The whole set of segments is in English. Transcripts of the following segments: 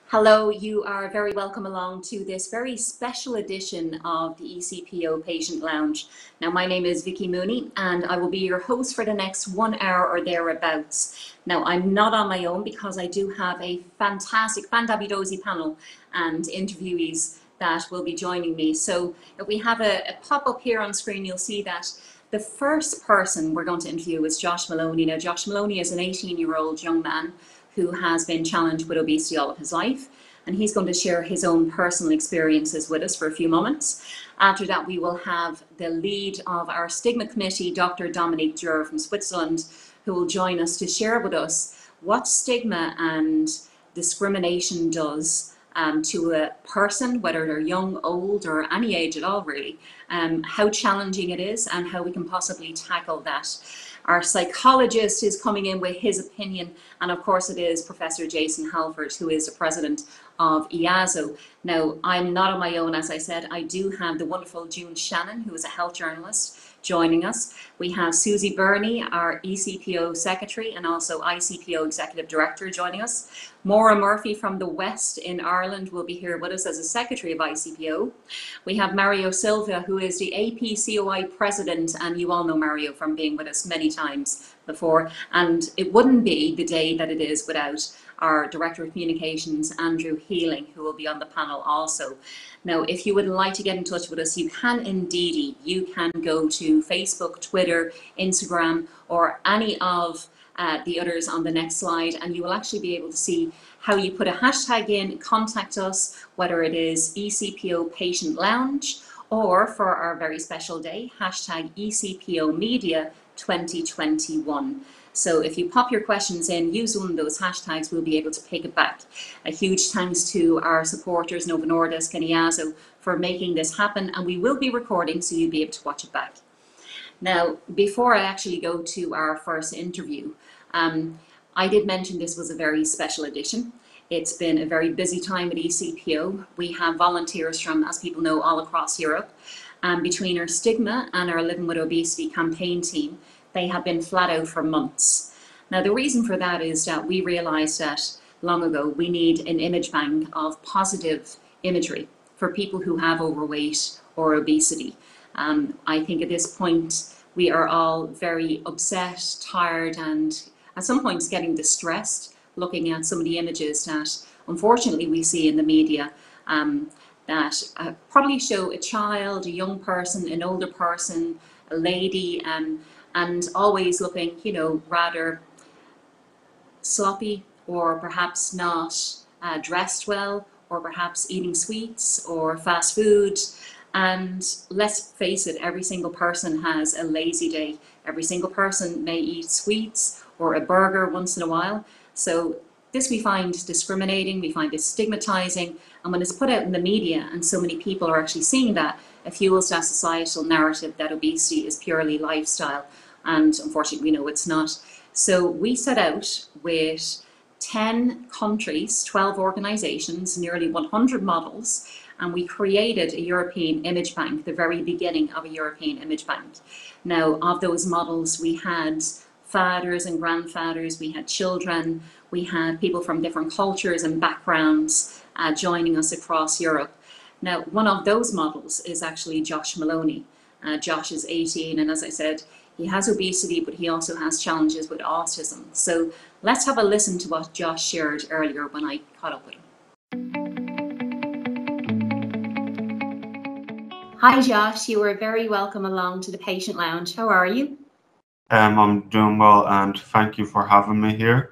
Hello, you are very welcome along to this very special edition of the ECPO Patient Lounge. Now, my name is Vicky Mooney and I will be your host for the next 1 hour or thereabouts. Now, I'm not on my own because I do have a fantastic, fantabulosi panel and interviewees that will be joining me. So if we have a pop-up here on screen, you'll see that the first person we're going to interview is Josh Maloney. Now, Josh Maloney is an 18-year-old young man who has been challenged with obesity all of his life, and he's going to share his own personal experiences with us for a few moments. After that, we will have the lead of our stigma committee, Dr. Dominique Durer from Switzerland, who will join us to share with us what stigma and discrimination does to a person, whether they're young, old, or any age at all, really, how challenging it is and how we can possibly tackle that. Our psychologist is coming in with his opinion, and of course it is Professor Jason Halford, who is the president of EASO. Now, I'm not on my own, as I said. I do have the wonderful June Shannon, who is a health journalist, joining us. We have Susie Burney, our ECPO secretary and also ICPO executive director, joining us. Maury Murphy from the West in Ireland will be here with us as a secretary of ICPO. We have Mario Silva, who is the APCOI president, and you all know Mario from being with us many times before, and it wouldn't be the day that it is without our Director of Communications, Andrew Healing, who will be on the panel also. Now, if you would like to get in touch with us, you can indeed. You can go to Facebook, Twitter, Instagram, or any of the others on the next slide, and you will actually be able to see how you put a hashtag in, contact us, whether it is ECPO Patient Lounge, or for our very special day, hashtag ECPO Media 2021. So if you pop your questions in, use one of those hashtags, we'll be able to pick it back. A huge thanks to our supporters, Novo Nordisk and EASO, for making this happen, and we will be recording so you'll be able to watch it back. Now, before I actually go to our first interview, I did mention this was a very special edition. It's been a very busy time at ECPO. We have volunteers from, as people know, all across Europe. Between our stigma and our Living with Obesity campaign team, they have been flat out for months. Now, the reason for that is that we realized that long ago we need an image bank of positive imagery for people who have overweight or obesity. I think at this point we are all very upset, tired, and at some points getting distressed looking at some of the images that unfortunately we see in the media that probably show a child, a young person, an older person, a lady, and always looking, you know, rather sloppy, or perhaps not dressed well, or perhaps eating sweets or fast food. And let's face it, every single person has a lazy day. Every single person may eat sweets or a burger once in a while. So this we find discriminating, we find it stigmatizing, and when it's put out in the media and so many people are actually seeing that, it fuels that societal narrative that obesity is purely lifestyle. And unfortunately, we know it's not. So we set out with 10 countries, 12 organizations, nearly 100 models, and we created a European image bank, the very beginning of a European image bank. Now, of those models, we had fathers and grandfathers, we had children, we had people from different cultures and backgrounds joining us across Europe. Now, one of those models is actually Josh Maloney. Josh is 18, and as I said, he has obesity, but he also has challenges with autism. So let's have a listen to what Josh shared earlier when I caught up with him. Hi, Josh. You are very welcome along to the Patient Lounge. How are you? I'm doing well, and thank you for having me here.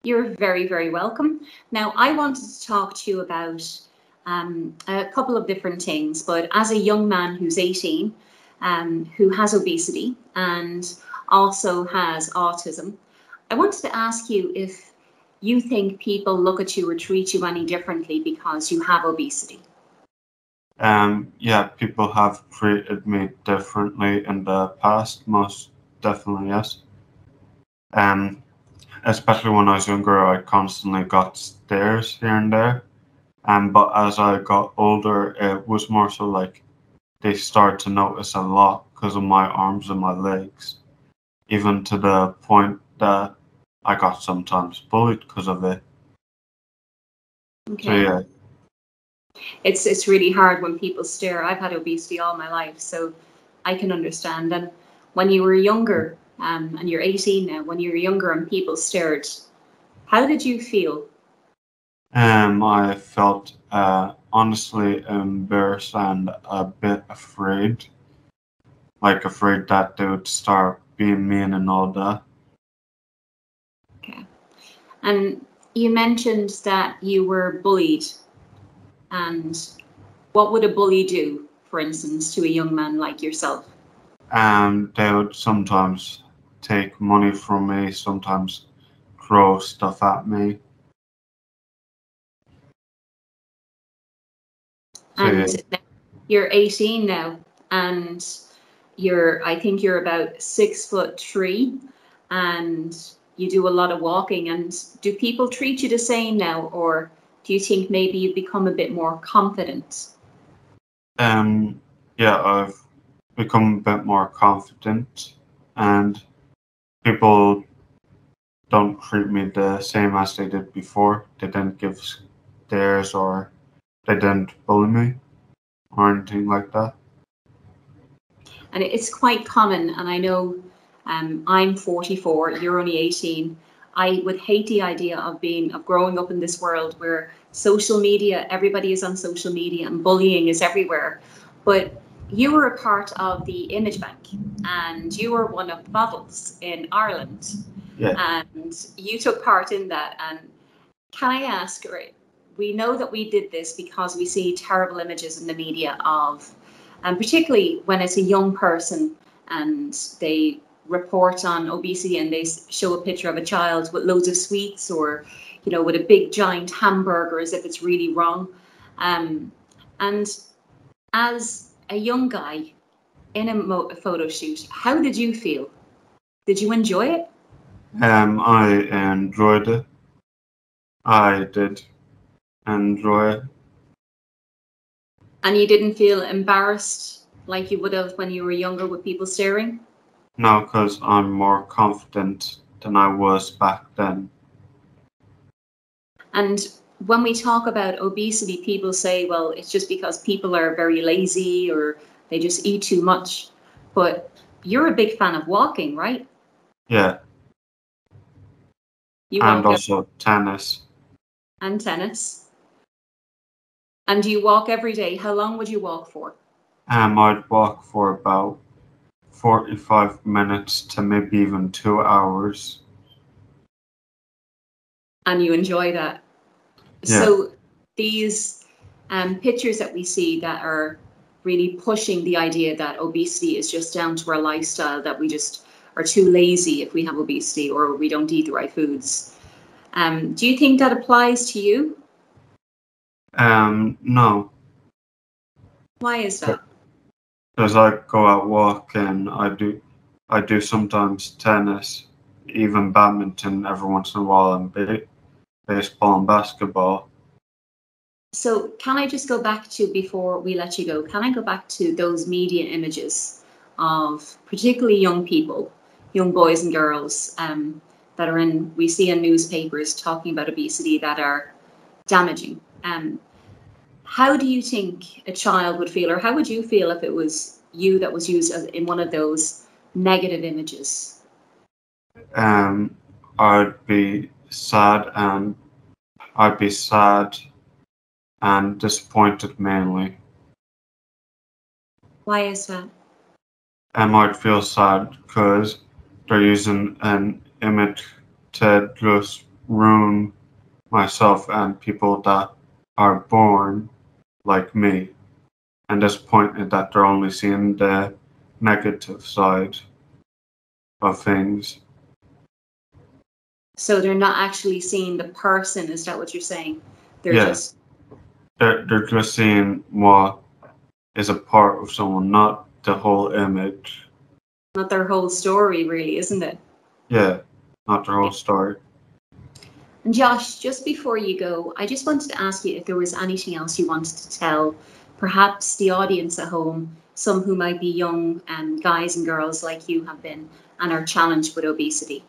You're very, very welcome. Now, I wanted to talk to you about a couple of different things, but as a young man who's 18, who has obesity and also has autism, I wanted to ask you if you think people look at you or treat you any differently because you have obesity. Yeah, people have treated me differently in the past, most definitely, yes. Especially when I was younger, I constantly got stares here and there. But as I got older, it was more so like they started to notice a lot because of my arms and my legs, even to the point that I got sometimes bullied because of it. Okay. So yeah. It's really hard when people stare. I've had obesity all my life, so I can understand. And when you were younger, and you're 18 now, when you were younger and people stared, how did you feel? I felt honestly embarrassed and a bit afraid, like afraid that they would start being mean and all that. Okay. And you mentioned that you were bullied. And what would a bully do, for instance, to a young man like yourself? They would sometimes take money from me, sometimes throw stuff at me. So yeah. And you're 18 now, and I think you're about 6'3", and you do a lot of walking. And do people treat you the same now, or do you think maybe you've become a bit more confident? Yeah, I've become a bit more confident, and people don't treat me the same as they did before. They didn't give stares or they didn't bully me or anything like that. And it's quite common, and I know I'm 44, you're only 18. I would hate the idea of growing up in this world where social media, everybody is on social media and bullying is everywhere. But you were a part of the Image Bank, and you were one of the models in Ireland. Yeah. And you took part in that. And can I ask, right, we know that we did this because we see terrible images in the media of, and particularly when it's a young person and they report on obesity and they show a picture of a child with loads of sweets, or with a big giant hamburger as if it's really wrong. And as a young guy in a photo shoot, how did you feel? Did you enjoy it? I enjoyed it. I did enjoy it. And you didn't feel embarrassed like you would have when you were younger with people staring? No, because I'm more confident than I was back then. And when we talk about obesity, people say, well, it's just because people are very lazy or they just eat too much. But you're a big fan of walking, right? Yeah. You And walk also tennis. and tennis. And you walk every day. How long would you walk for? I'd walk for about 45 minutes to maybe even 2 hours. And you enjoy that. Yeah. So these pictures that we see that are really pushing the idea that obesity is just down to our lifestyle, that we just are too lazy if we have obesity or we don't eat the right foods. Do you think that applies to you? No. Why is that? Because I go out walking, I do sometimes tennis, even badminton every once in a while, and baseball and basketball. So can I just go back to, before we let you go, can I go back to those media images of particularly young people, young boys and girls that are we see in newspapers talking about obesity that are damaging? How do you think a child would feel, or how would you feel if it was you that was used in one of those negative images? I'd be sad and I'd be sad and disappointed mainly. Why is that? I'd feel sad because they're using an image to just ruin myself and people that are born like me, and disappointed that they're only seeing the negative side of things. So they're not actually seeing the person, is that what you're saying? They're Yeah. just They're just seeing what is a part of someone, not the whole image. not their whole story, really, isn't it? Yeah, not their whole story. And Josh, just before you go, I just wanted to ask you if there was anything else you wanted to tell, perhaps the audience at home, some who might be young guys and girls like you have been and are challenged with obesity.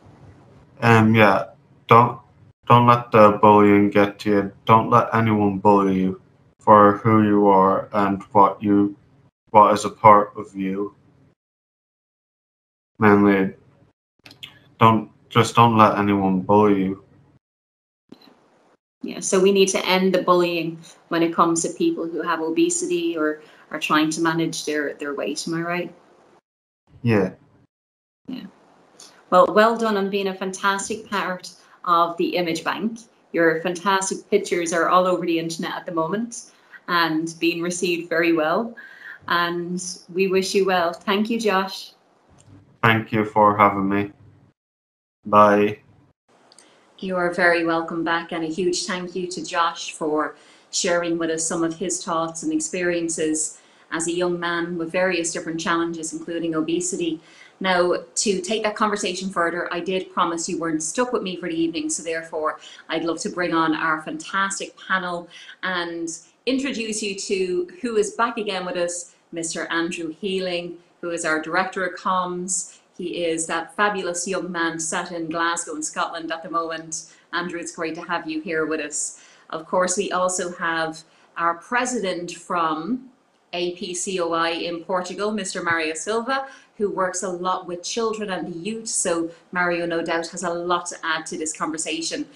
Yeah, don't Don't let the bullying get to you. Don't let anyone bully you for who you are and what is a part of you. Mainly, don't let anyone bully you. Yeah, so we need to end the bullying when it comes to people who have obesity or are trying to manage their weight. Am I right? Yeah. Yeah. Well done on being a fantastic part of the image bank. Your fantastic pictures are all over the internet at the moment and being received very well. And we wish you well. Thank you, Josh. Thank you for having me. Bye. You are very welcome back, and a huge thank you to Josh for sharing with us some of his thoughts and experiences as a young man with various different challenges, including obesity. Now, to take that conversation further, I did promise you weren't stuck with me for the evening, so therefore I'd love to bring on our fantastic panel and introduce you to who is back again with us, Mr. Andrew Healing, who is our Director of Comms. He is that fabulous young man sat in Glasgow in Scotland at the moment. Andrew, it's great to have you here with us. Of course, we also have our president from APCOI in Portugal, Mr. Mario Silva, who works a lot with children and the youth. So Mario, no doubt, has a lot to add to this conversation.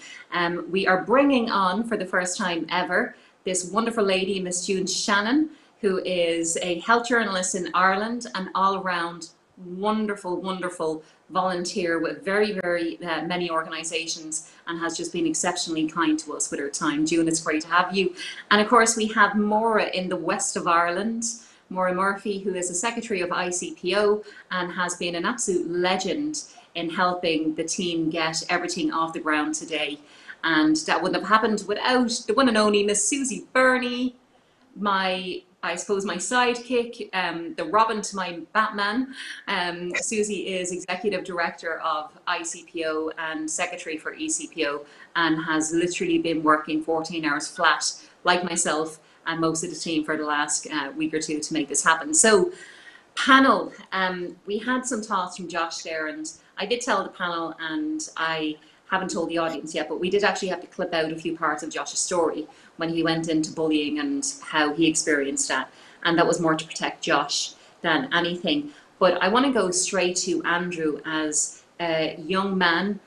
We are bringing on, for the first time ever, this wonderful lady, Miss June Shannon, who is a health journalist in Ireland and all-around wonderful volunteer with very many organizations, and has just been exceptionally kind to us with her time. June, it's great to have you. And of course we have Maura in the west of Ireland, Maury Murphy, who is the secretary of ECPO and has been an absolute legend in helping the team get everything off the ground today. And that wouldn't have happened without the one and only Miss Susie Burney, I suppose my sidekick, the Robin to my Batman. Susie is Executive Director of ECPO and Secretary for ECPO, and has literally been working 14 hours flat, like myself and most of the team, for the last week or two to make this happen. So, panel, we had some thoughts from Josh there, and I did tell the panel, and I haven't told the audience yet, but we did actually have to clip out a few parts of Josh's story when he went into bullying and how he experienced that. And that was more to protect Josh than anything. But I want to go straight to Andrew as a young man,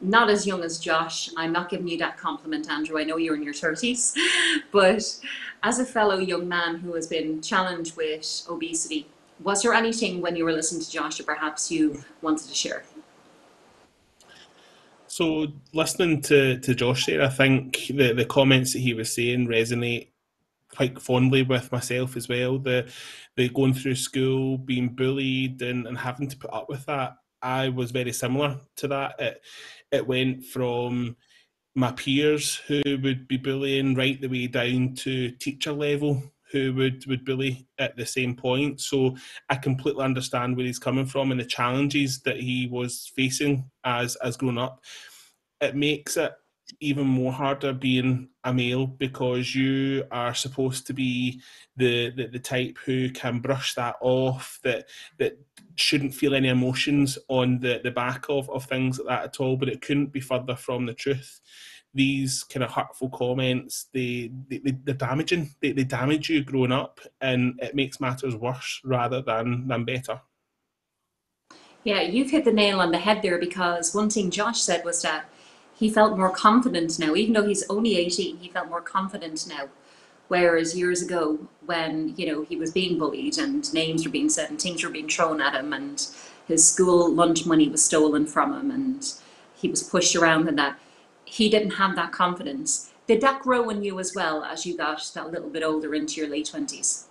not as young as Josh. I'm not giving you that compliment, Andrew. I know you're in your 30s. But as a fellow young man who has been challenged with obesity, was there anything when you were listening to Josh that perhaps you wanted to share? So listening to Josh there, I think the comments that he was saying resonate quite fondly with myself as well. The going through school, being bullied and having to put up with that. I was very similar to that. It went from my peers who would be bullying right the way down to teacher level who would bully at the same point. So I completely understand where he's coming from and the challenges that he was facing as grown up. It makes it even more harder being a male because you are supposed to be the type who can brush that off, that shouldn't feel any emotions on the back of things like that at all. But it couldn't be further from the truth. These kind of hurtful comments, they're damaging. They damage you growing up, and it makes matters worse rather than better. Yeah, you've hit the nail on the head there, because one thing Josh said was that he felt more confident now. Even though he's only 18, he felt more confident now. Whereas years ago, when, you know, he was being bullied and names were being said and things were being thrown at him, and his school lunch money was stolen from him and he was pushed around, and that he didn't have that confidence. Did that grow in you as well as you got that little bit older into your late 20s?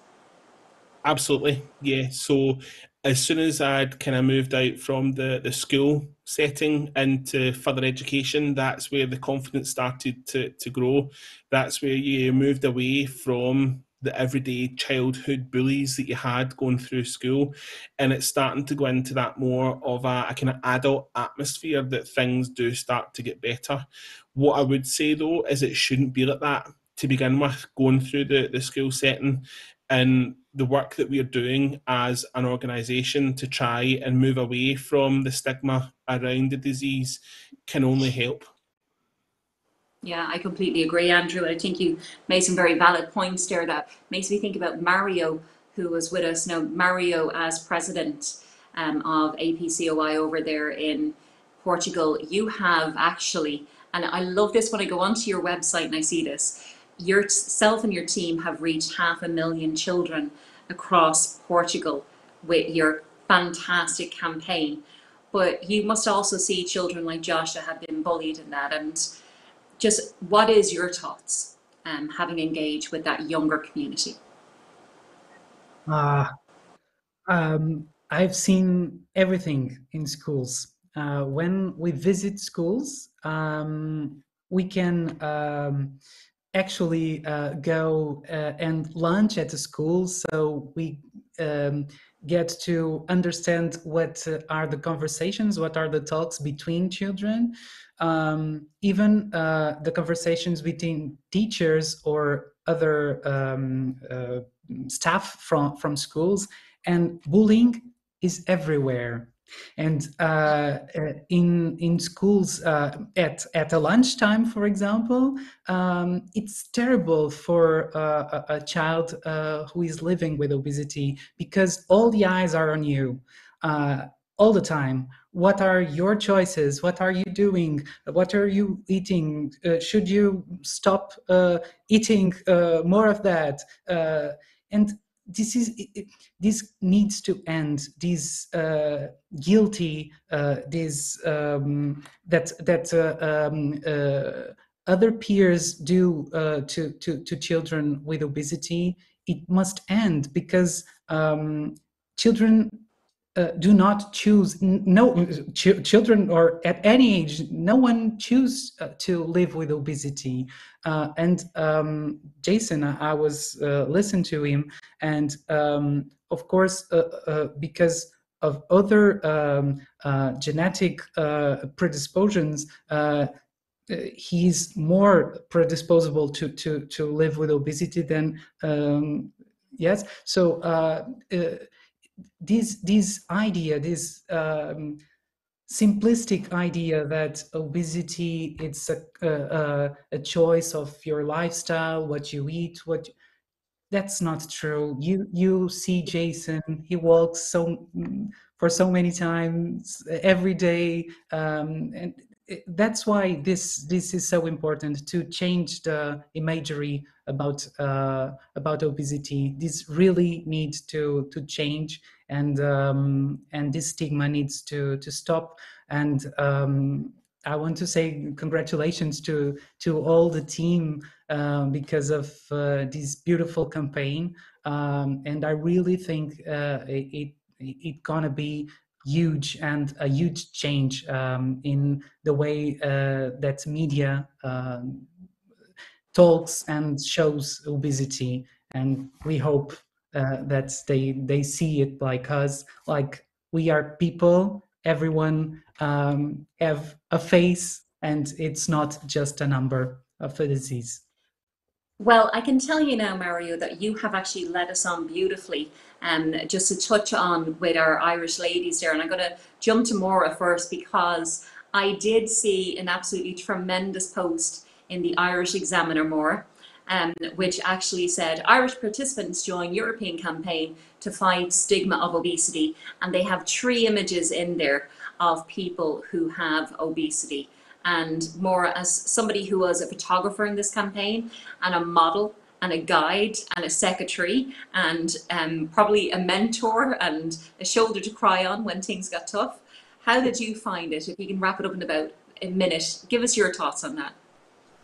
Absolutely, yeah. So as soon as I'd kind of moved out from the school setting into further education, that's where the confidence started to grow. That's where you moved away from the everyday childhood bullies that you had going through school, and it's starting to go into that more of a kind of adult atmosphere that things do start to get better. What I would say though is it shouldn't be like that to begin with, going through the school setting. And the work that we are doing as an organisation to try and move away from the stigma around the disease can only help. Yeah, I completely agree, Andrew. I think you made some very valid points there that makes me think about Mario, who was with us. Now, Mario, as president of APCOI over there in Portugal, you have actually, and I love this when I go onto your website and I see this, yourself and your team have reached 500,000 children across Portugal with your fantastic campaign. But you must also see children like Josh that have been bullied in that. And just what is your thoughts having engaged with that younger community? Uh, I've seen everything in schools. When we visit schools, we can actually go and lunch at the school, so we get to understand what are the conversations, what are the talks between children, even the conversations between teachers or other staff from schools. And bullying is everywhere. And in schools at a lunchtime, for example, it's terrible for a child who is living with obesity, because all the eyes are on you all the time. What are your choices? What are you doing? What are you eating? Should you stop eating more of that? And this needs to end. This guilty, this other peers do to children with obesity, it must end, because children do not choose. Children, or at any age, no one choose to live with obesity. And Jason, I was listening to him, and of course, because of other genetic predispositions, he's more predisposable to live with obesity than yes. So this idea, this simplistic idea that obesity, it's a choice of your lifestyle, what you eat, that's not true. You see Jason, he walks for so many times every day, and that's why this is so important, to change the imagery about obesity. This really needs to change, and this stigma needs to stop. And I want to say congratulations to all the team because of this beautiful campaign, and I really think it gonna be huge, and a huge change in the way that media talks and shows obesity. And we hope that they see it like us, like we are people, everyone have a face, and it's not just a number of a disease. Well, I can tell you now, Mario, that you have actually led us on beautifully. Just to touch on with our Irish ladies there, and I'm going to jump to Maura first, because I did see an absolutely tremendous post in the Irish Examiner, Maura, which actually said Irish participants join European campaign to fight stigma of obesity, and they have 3 images in there of people who have obesity. And more, as somebody who was a photographer in this campaign, and a model, and a guide, and a secretary, and probably a mentor and a shoulder to cry on when things got tough, how did you find it? If you can wrap it up in about a minute, give us your thoughts on that.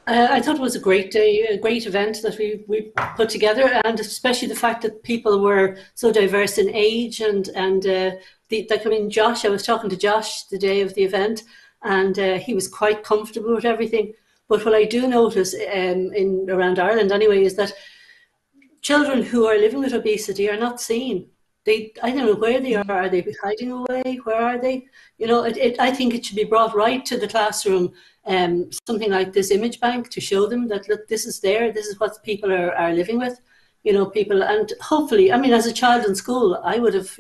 I thought it was a great day, a great event that we put together, and especially the fact that people were so diverse in age, and Josh, I was talking to Josh the day of the event, and he was quite comfortable with everything. But what I do notice in around Ireland anyway is that children who are living with obesity are not seen. I don't know where they are. Are they hiding away? Where are they? You know, I think it should be brought right to the classroom, something like this image bank, to show them that, look, this is there. This is what people are living with. You know, people, and hopefully, I mean, as a child in school, I would have,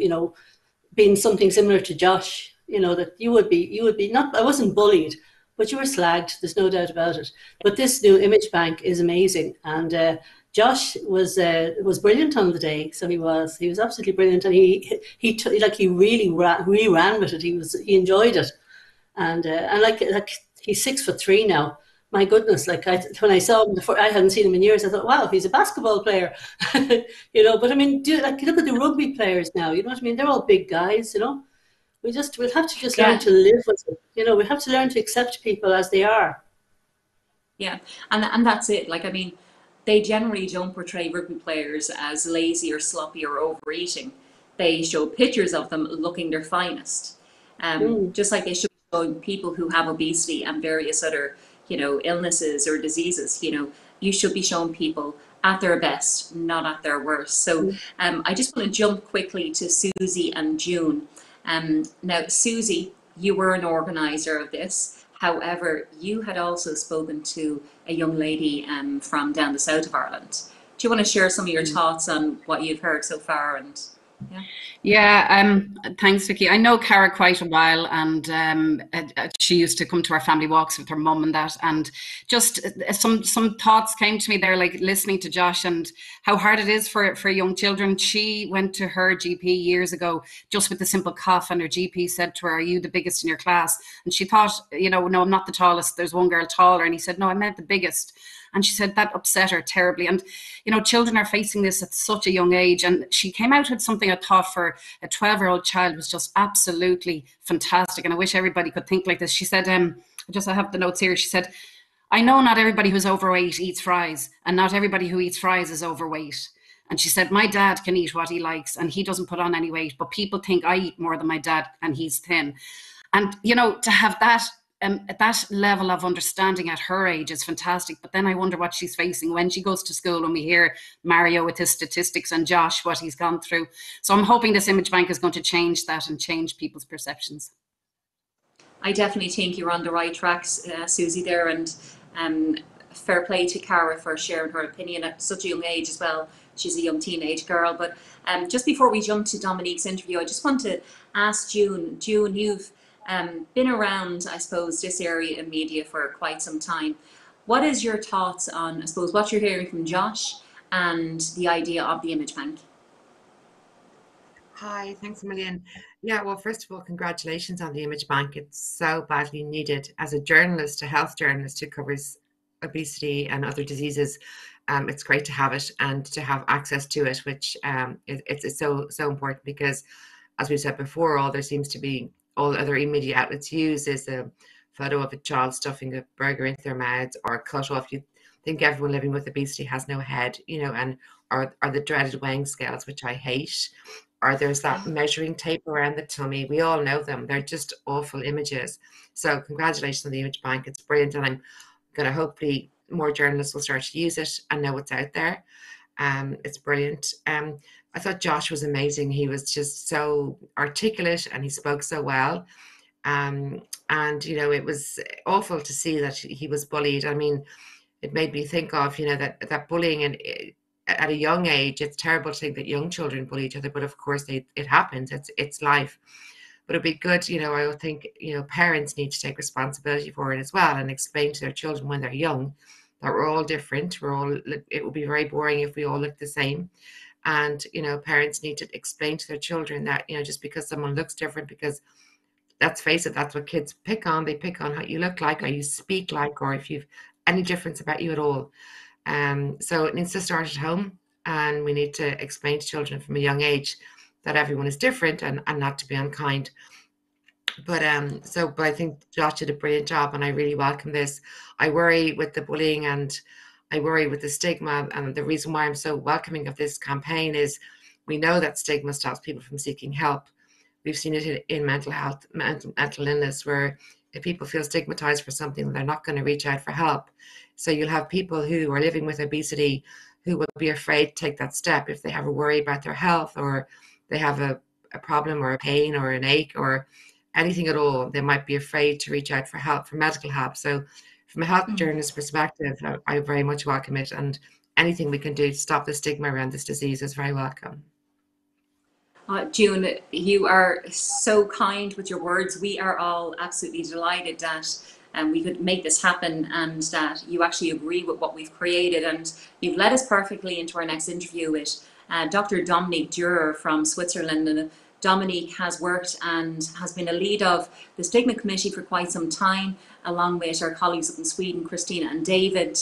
been something similar to Josh. You know, that you would be not. I wasn't bullied, but you were slagged. There's no doubt about it. But this new image bank is amazing, and Josh was brilliant on the day. So he was absolutely brilliant, and he really ran with it. He enjoyed it, and like he's 6'3" now. My goodness, when I saw him before, I hadn't seen him in years. I thought, wow, he's a basketball player, you know. But I mean, look at the rugby players now. You know what I mean? They're all big guys, you know. We'll have to just learn to live with it. You know, we have to learn to accept people as they are. Yeah, and that's it. Like, I mean, they generally don't portray rugby players as lazy or sloppy or overeating. They show pictures of them looking their finest. Just like they should be showing people who have obesity and various other, you know, illnesses or diseases. You know, you should be showing people at their best, not at their worst. So I just want to jump quickly to Susie and June. Now, Susie, you were an organizer of this. However, you had also spoken to a young lady from down the south of Ireland. Do you want to share some of your thoughts on what you've heard so far? And yeah, thanks, Vicky. I know Cara quite a while, and she used to come to our family walks with her mum and that. And just some thoughts came to me there, like listening to Josh and how hard it is for young children. She went to her GP years ago just with a simple cough, and her GP said to her, "Are you the biggest in your class?" And she thought, you know, "No, I'm not the tallest. There's one girl taller." And he said, "No, I meant the biggest." And she said that upset her terribly. And, you know, children are facing this at such a young age. And she came out with something I thought for a 12-year-old child was just absolutely fantastic. And I wish everybody could think like this. She said, I have the notes here. She said, "I know not everybody who's overweight eats fries, and not everybody who eats fries is overweight." And she said, "My dad can eat what he likes and he doesn't put on any weight, but people think I eat more than my dad and he's thin." And, you know, to have that level of understanding at her age is fantastic. But then I wonder what she's facing when she goes to school, and we hear Mario with his statistics and Josh, what he's gone through. So I'm hoping this image bank is going to change that and change people's perceptions. I definitely think you're on the right tracks, Susie, there. And fair play to Cara for sharing her opinion at such a young age as well. She's a young teenage girl. But just before we jump to Dominique's interview, I just want to ask June, you've been around, I suppose, this area in media for quite some time. What is your thoughts on, I suppose, what you're hearing from Josh and the idea of the image bank? Hi, thanks a million. Yeah, well, first of all, congratulations on the image bank. It's so badly needed. As a journalist, a health journalist who covers obesity and other diseases, it's great to have it and to have access to it, which it's so important, because, as we said before, all other media outlets use is a photo of a child stuffing a burger into their mouths, or a cut off. You think everyone living with obesity has no head, you know, and or the dreaded weighing scales, which I hate. Or there's that measuring tape around the tummy. We all know them. They're just awful images. So congratulations on the image bank. It's brilliant. And I'm going to hopefully more journalists will start to use it and know what's out there. It's brilliant. I thought Josh was amazing. He was just so articulate and he spoke so well. And, you know, it was awful to see that he was bullied. I mean, it made me think of, you know, that bullying and at a young age, it's terrible to think that young children bully each other, but of course it happens. It's life. But it'd be good, you know, I would think, you know, parents need to take responsibility for it as well and explain to their children when they're young that we're all different. It would be very boring if we all looked the same. And, you know, parents need to explain to their children that, you know, just because someone looks different, because let's face it, that's what kids pick on. They pick on how you look like, or you speak like, or if you've any difference about you at all. So it needs to start at home, and we need to explain to children from a young age that everyone is different and not to be unkind. But I think Josh did a brilliant job, and I really welcome this. I worry with the bullying and I worry with the stigma, and the reason why I'm so welcoming of this campaign is we know that stigma stops people from seeking help. We've seen it in mental health, mental illness, where if people feel stigmatized for something, they're not going to reach out for help. So you'll have people who are living with obesity who will be afraid to take that step if they have a worry about their health, or they have a problem or a pain or an ache or anything at all. They might be afraid to reach out for help, for medical help. So from a health journalist perspective, I very much welcome it, and anything we can do to stop the stigma around this disease is very welcome. June, you are so kind with your words. We are all absolutely delighted that we could make this happen, and that you actually agree with what we've created. And you've led us perfectly into our next interview with Dr. Dominique Durer from Switzerland. And Dominique has worked and has been a lead of the Stigma Committee for quite some time, along with our colleagues up in Sweden, Christina and David,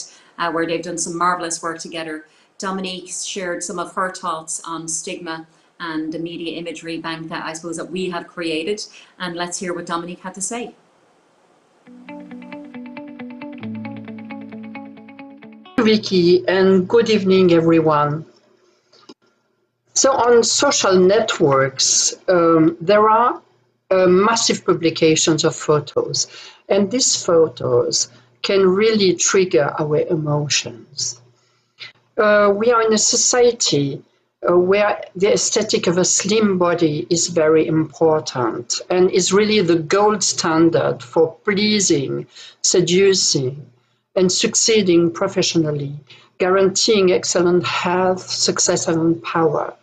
where they've done some marvellous work together. Dominique shared some of her thoughts on stigma and the media imagery bank that I suppose that we have created. And let's hear what Dominique had to say. Vicky, and good evening, everyone. So on social networks, there are massive publications of photos, and these photos can really trigger our emotions. We are in a society where the aesthetic of a slim body is very important and is really the gold standard for pleasing, seducing, and succeeding professionally, guaranteeing excellent health, success, and power.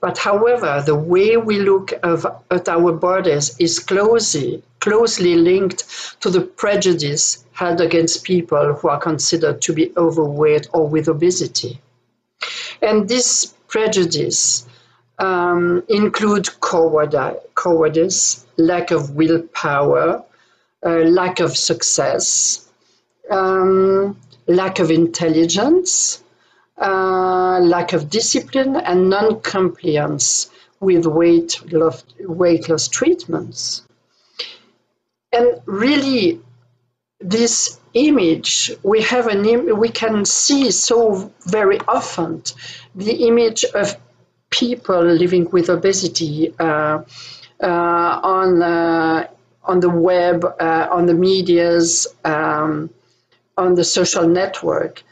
But however, the way we look at our bodies is closely linked to the prejudice held against people who are considered to be overweight or with obesity. And this prejudice include cowardice, lack of willpower, lack of success, lack of intelligence, lack of discipline, and non-compliance with weight loss treatments. And really, this image, we can see so very often the image of people living with obesity on the web, on the medias, on the social network,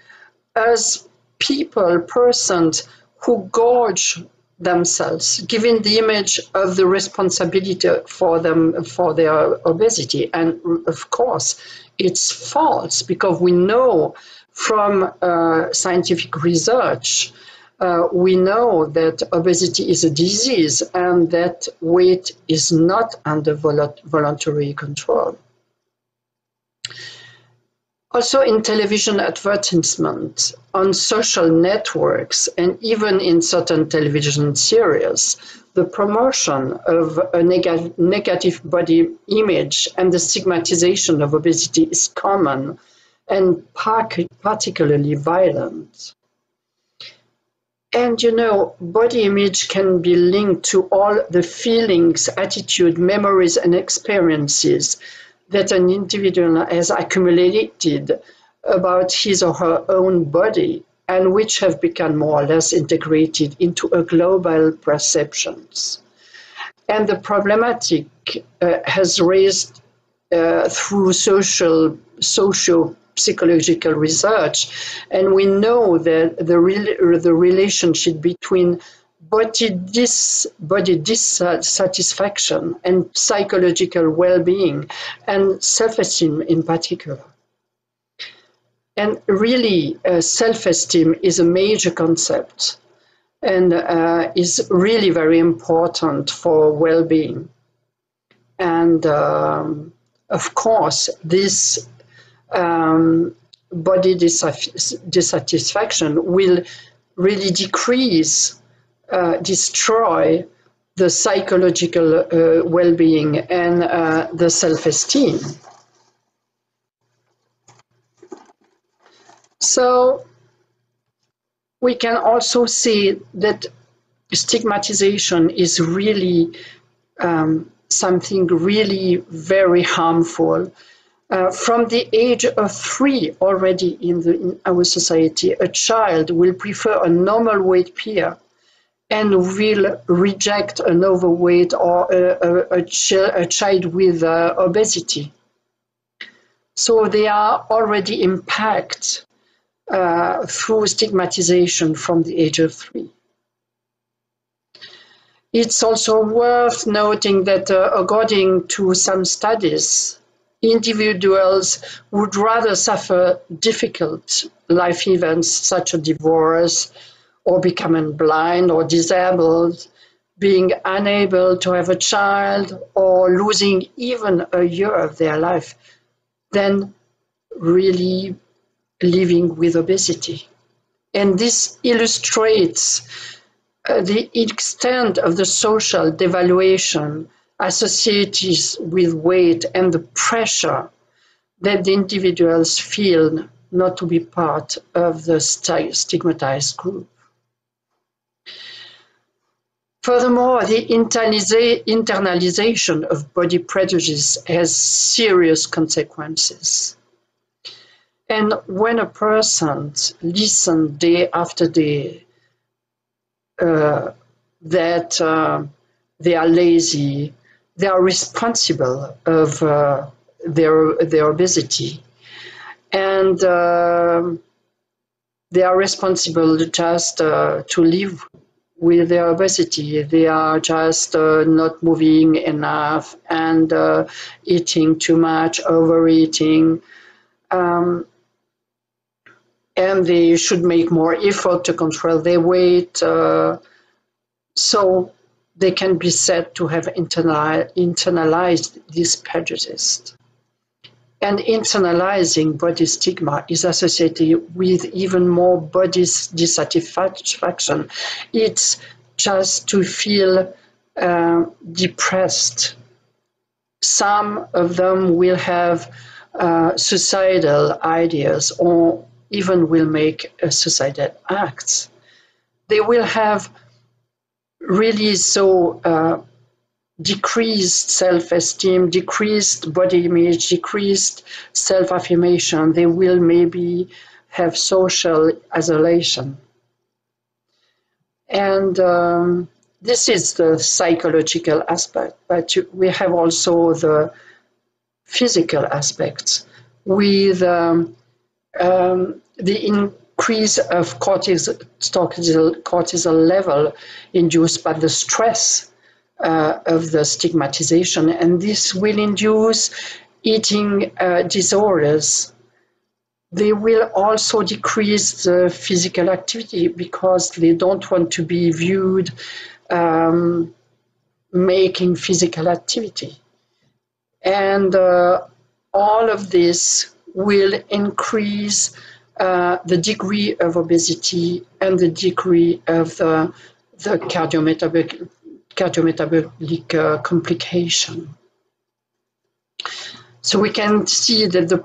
as persons who gorge themselves, giving the image of the responsibility for their obesity. And of course, it's false, because we know from scientific research, we know that obesity is a disease and that weight is not under voluntary control. Also in television advertisements, on social networks, and even in certain television series, the promotion of a negative body image and the stigmatization of obesity is common and particularly violent. And body image can be linked to all the feelings, attitude, memories, and experiences that an individual has accumulated about his or her own body, and which have become more or less integrated into a global perceptions. And the problematic has raised through socio-psychological research, and we know that the relationship between body dissatisfaction and psychological well-being and self-esteem in particular. And really, self-esteem is a major concept and is really very important for well-being. And of course, this body dissatisfaction will really destroy the psychological well-being and the self-esteem. So we can also see that stigmatization is really something really very harmful. From the age of 3 already in our society, a child will prefer a normal weight peer and will reject an overweight or a child with obesity. So they are already impacted through stigmatization from the age of 3. It's also worth noting that according to some studies, individuals would rather suffer difficult life events such as divorce, or becoming blind or disabled, being unable to have a child, or losing even a year of their life, than really living with obesity. And this illustrates the extent of the social devaluation associated with weight and the pressure that the individuals feel not to be part of the stigmatized group. Furthermore, the internalization of body prejudice has serious consequences. And when a person listens day after day that they are lazy, they are responsible of their obesity, and they are responsible just to live with their obesity. They are just not moving enough and eating too much, overeating. And they should make more effort to control their weight. So they can be said to have internalized this prejudice. And internalizing body stigma is associated with even more body dissatisfaction. It's just to feel depressed. Some of them will have suicidal ideas or even will make suicidal acts. They will have really so decreased self-esteem, decreased body image, decreased self-affirmation. They will maybe have social isolation. And this is the psychological aspect, but we have also the physical aspects with the increase of cortisol level induced by the stress of the stigmatization, and this will induce eating disorders. They will also decrease the physical activity because they don't want to be viewed making physical activity. And all of this will increase the degree of obesity and the degree of the cardiometabolic complication. So we can see that the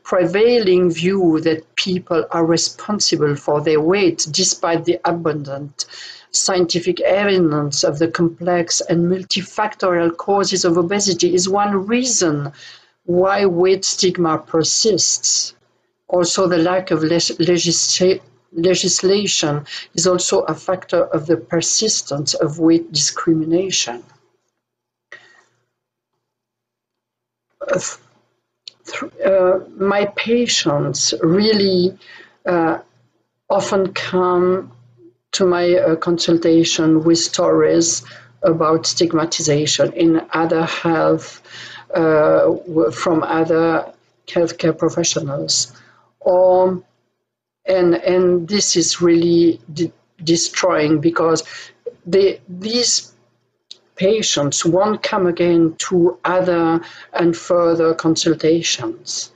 prevailing view that people are responsible for their weight, despite the abundant scientific evidence of the complex and multifactorial causes of obesity, is one reason why weight stigma persists. Also, the lack of legislation is also a factor of the persistence of weight discrimination. My patients really often come to my consultation with stories about stigmatization in other health, from other healthcare professionals. And this is really destroying because these patients won't come again to other and further consultations.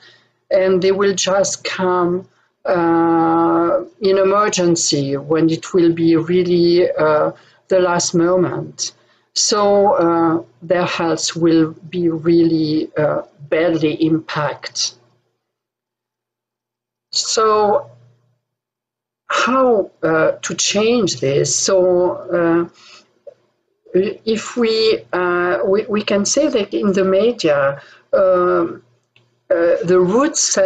And they will just come in emergency when it will be really the last moment. So their health will be really badly impacted. So how to change this? So if we can say that in the media, the roots,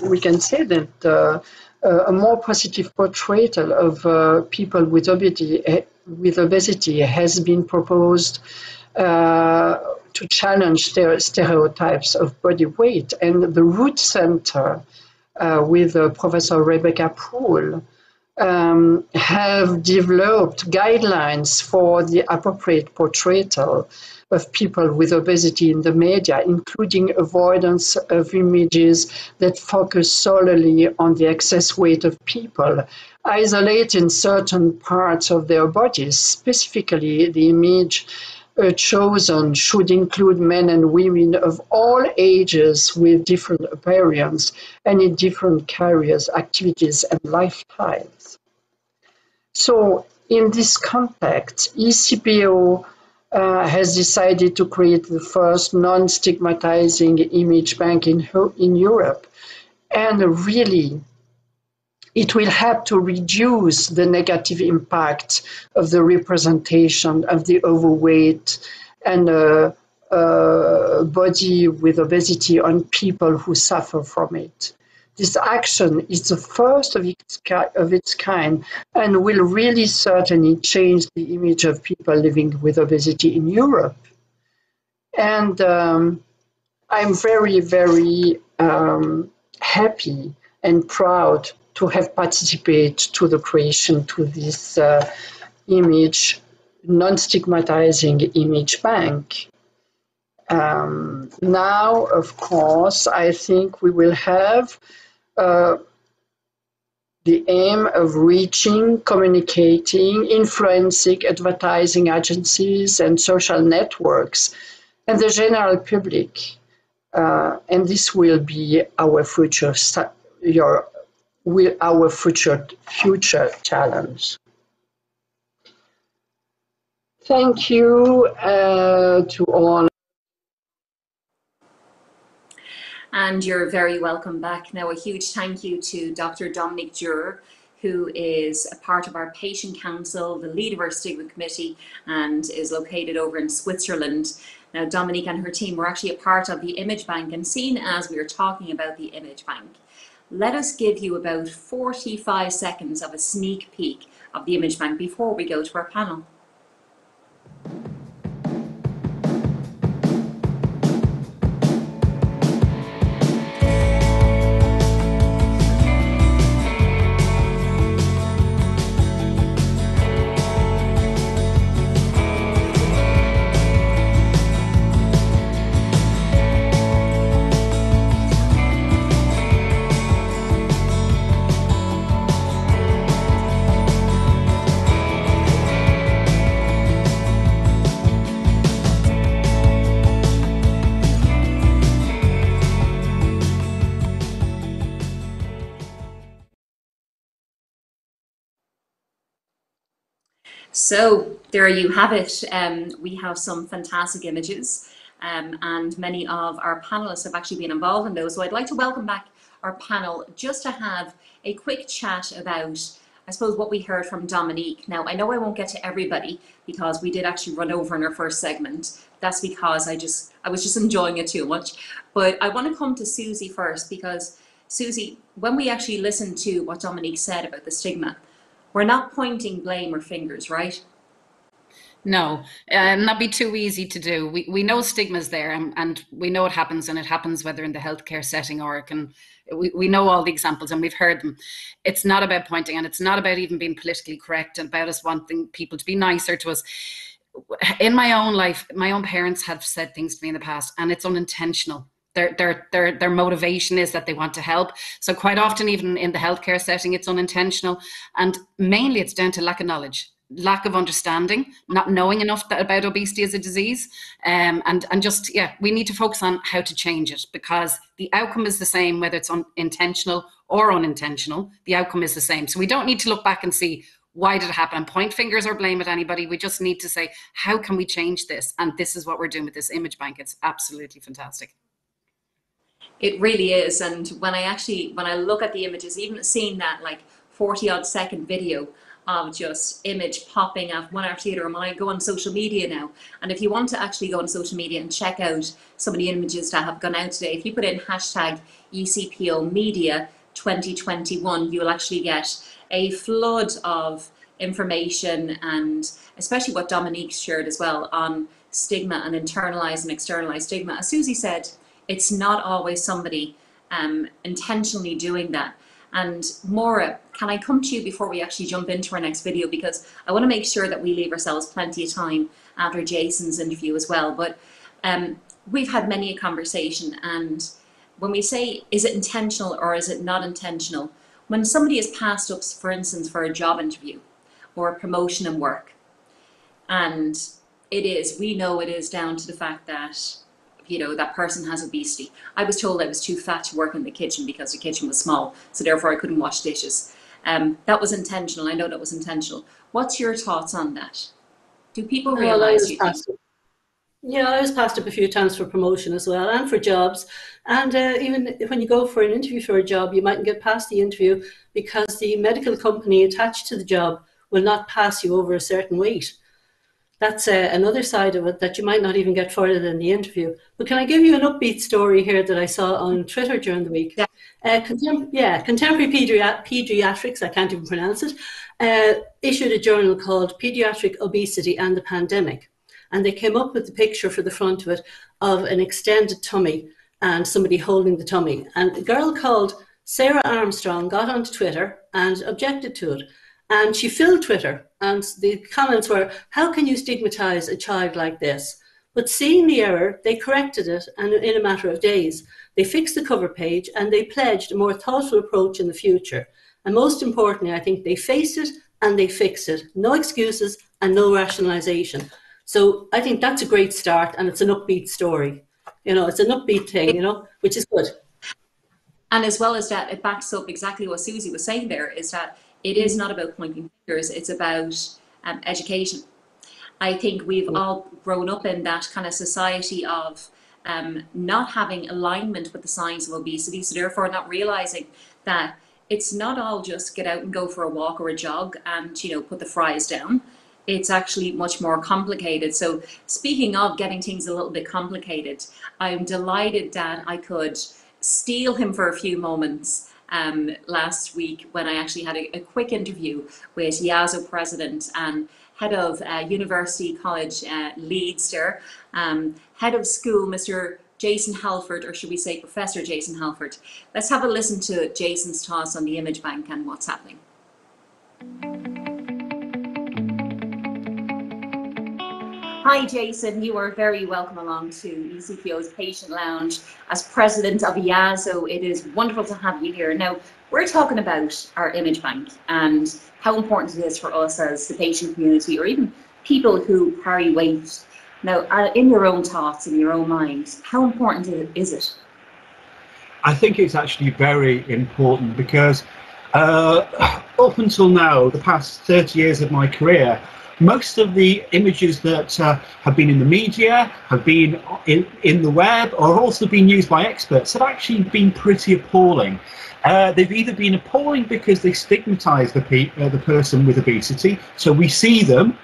we can say that a more positive portrayal of people with obesity has been proposed to challenge their stereotypes of body weight. And the Root Center with Professor Rebecca Poole have developed guidelines for the appropriate portrayal of people with obesity in the media, including avoidance of images that focus solely on the excess weight of people, isolating certain parts of their bodies, specifically the image chosen should include men and women of all ages with different appearance and in different careers, activities, and lifestyles. So in this context, ECPO has decided to create the first non-stigmatizing image bank in Europe. And really, it will help to reduce the negative impact of the representation of the overweight and body with obesity on people who suffer from it. This action is the first of its kind and will really certainly change the image of people living with obesity in Europe. And I'm very, very happy and proud to have participated to the creation to this image, non-stigmatizing image bank. Now, of course, I think we will have the aim of reaching, communicating, influencing advertising agencies and social networks and the general public. And this will be our future future challenge. Thank you to all. And you're very welcome back. Now, a huge thank you to Dr. Dominique Durer, who is a part of our patient council, the lead of our stigma committee, and is located over in Switzerland. Now, Dominique and her team were actually a part of the image bank, and seen as we were talking about the image bank, let us give you about 45 seconds of a sneak peek of the image bank before we go to our panel. So there you have it. We have some fantastic images and many of our panelists have actually been involved in those. So I'd like to welcome back our panel just to have a quick chat about, I suppose, what we heard from Dominique. Now, I know I won't get to everybody because we did actually run over in our first segment. That's because I was just enjoying it too much. But I want to come to Susie first because, Susie, when we actually listened to what Dominique said about the stigma, we're not pointing blame or fingers, right? No, that'd be too easy to do. We know stigma's there and we know it happens, and it happens whether in the healthcare setting or it can, we know all the examples and we've heard them. It's not about pointing, and it's not about even being politically correct and about us wanting people to be nicer to us. In my own life, my own parents have said things to me in the past and it's unintentional. Their motivation is that they want to help. So quite often, even in the healthcare setting, it's unintentional. And mainly it's down to lack of knowledge, lack of understanding, not knowing enough about obesity as a disease. And just, yeah, we need to focus on how to change it, because the outcome is the same, whether it's intentional or unintentional, the outcome is the same. So we don't need to look back and see, why did it happen, and point fingers or blame at anybody. We just need to say, how can we change this? And this is what we're doing with this image bank. It's absolutely fantastic. It really is. And when I look at the images, even seeing that like 40-odd second video of just image popping up one after the other, and when I go on social media now, and if you want to actually go on social media and check out some of the images that have gone out today, if you put in hashtag ECPO Media 2021, you'll actually get a flood of information, and especially what Dominique shared as well on stigma and internalized and externalized stigma. As Susie said, it's not always somebody intentionally doing that. And Maura, can I come to you before we actually jump into our next video, because I want to make sure that we leave ourselves plenty of time after Jason's interview as well. But we've had many a conversation, and when we say, is it intentional or is it not intentional? When somebody is passed up, for instance, for a job interview or a promotion in work, and It is. We know it is down to the fact that, you know, that person has obesity. I was told I was too fat to work in the kitchen because the kitchen was small, so therefore I couldn't wash dishes. That was intentional. I know that was intentional. What's your thoughts on that? Do people Well, I realise, was you think? passed. Yeah, I was passed up a few times for promotion as well, and for jobs. And even when you go for an interview for a job, you mightn't get past the interview because the medical company attached to the job will not pass you over a certain weight. That's another side of it, that you might not even get further than the interview. But can I give you an upbeat story here that I saw on Twitter during the week? Yeah. Contemporary Pediatrics, I can't even pronounce it, issued a journal called Pediatric Obesity and the Pandemic. And they came up with the picture for the front of it of an extended tummy and somebody holding the tummy. And a girl called Sarah Armstrong got onto Twitter and objected to it. And she filled Twitter, and the comments were, how can you stigmatize a child like this? But seeing the error, they corrected it, and in a matter of days, they fixed the cover page and they pledged a more thoughtful approach in the future. And most importantly, I think they faced it and they fixed it. No excuses and no rationalization. So I think that's a great start, and it's an upbeat story. You know, it's an upbeat thing, you know, which is good. And as well as that, it backs up exactly what Susie was saying there, is that it is not about pointing fingers, it's about education. I think we've all grown up in that kind of society of not having alignment with the science of obesity, so therefore not realizing that it's not all just get out and go for a walk or a jog and, you know, put the fries down. It's actually much more complicated. So speaking of getting things a little bit complicated, I'm delighted that I could steal him for a few moments last week when I actually had a quick interview with EASO president and head of University College Leeds there, head of school, Mr. Jason Halford, or should we say Professor Jason Halford. Let's have a listen to Jason's thoughts on the image bank and what's happening. Hi Jason, you are very welcome along to ECPO's Patient Lounge. As president of EASO, it is wonderful to have you here. Now, we're talking about our image bank and how important it is for us as the patient community, or even people who carry weight. Now, in your own thoughts, in your own mind, how important is it? I think it's actually very important because up until now, the past 30 years of my career, most of the images that have been in the media, have been in the web, or also been used by experts, have actually been pretty appalling. They've either been appalling because they stigmatize the person with obesity, so we see them,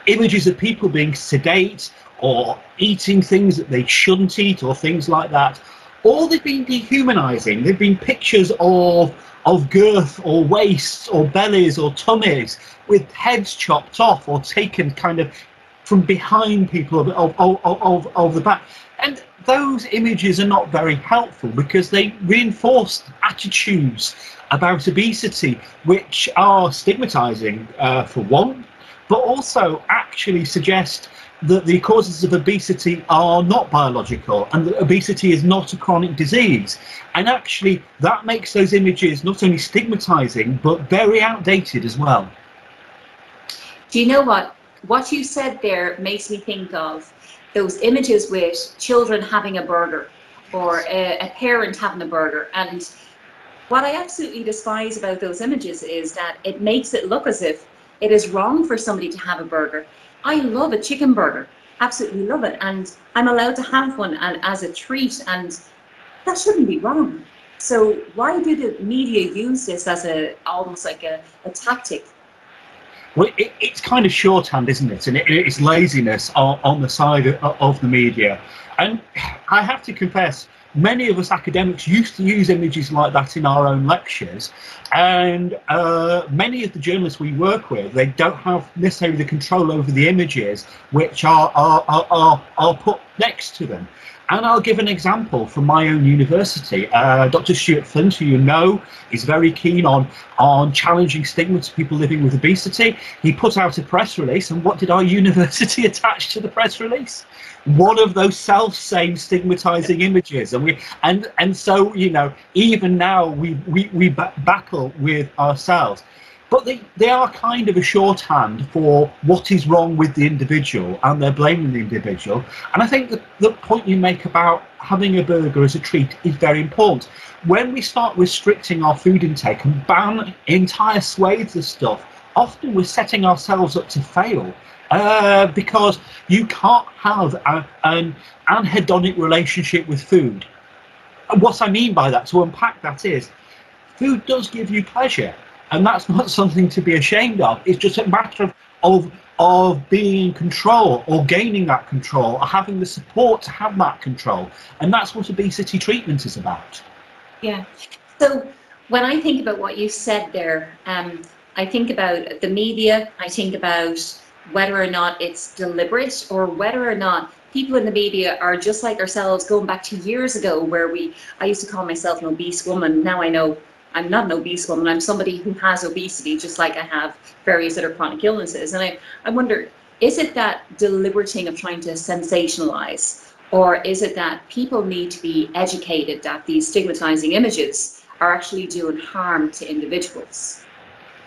images of people being sedate or eating things that they shouldn't eat or things like that, or they've been dehumanizing. They've been pictures of girth or waists or bellies or tummies with heads chopped off or taken kind of from behind people of the back. And those images are not very helpful because they reinforce attitudes about obesity which are stigmatizing for one, but also actually suggest that the causes of obesity are not biological and that obesity is not a chronic disease. And actually that makes those images not only stigmatizing but very outdated as well. Do you know what you said there makes me think of those images with children having a burger or a parent having a burger. And what I absolutely despise about those images is that it makes it look as if it is wrong for somebody to have a burger. I love a chicken burger, absolutely love it, and I'm allowed to have one as a treat, and that shouldn't be wrong. So why do the media use this as almost like a tactic? Well, it's kind of shorthand, isn't it? And it's laziness on the side of the media. And I have to confess, many of us academics used to use images like that in our own lectures, and many of the journalists we work with, they don't have necessarily the control over the images which are put next to them. And I'll give an example from my own university. Dr. Stuart Flint, who you know, is very keen on challenging stigma to people living with obesity. He put out a press release, and what did our university attach to the press release? One of those self-same stigmatizing images, and so, you know, even now we battle with ourselves. but they are kind of a shorthand for what is wrong with the individual, and they're blaming the individual. And I think the point you make about having a burger as a treat is very important. When we start restricting our food intake and ban entire swathes of stuff, often we're setting ourselves up to fail, because you can't have an anhedonic relationship with food. And what I mean by that, to unpack that, is food does give you pleasure, and that's not something to be ashamed of. It's just a matter of being in control, or gaining that control, or having the support to have that control. And that's what obesity treatment is about. Yeah. So when I think about what you said there, I think about the media, I think about whether or not it's deliberate, or whether or not people in the media are just like ourselves, going back to years ago where I used to call myself an obese woman. Now I know I'm not an obese woman. I'm somebody who has obesity, just like I have various other chronic illnesses. And I wonder, is it that deliberate thing of trying to sensationalize, or is it that people need to be educated that these stigmatizing images are actually doing harm to individuals?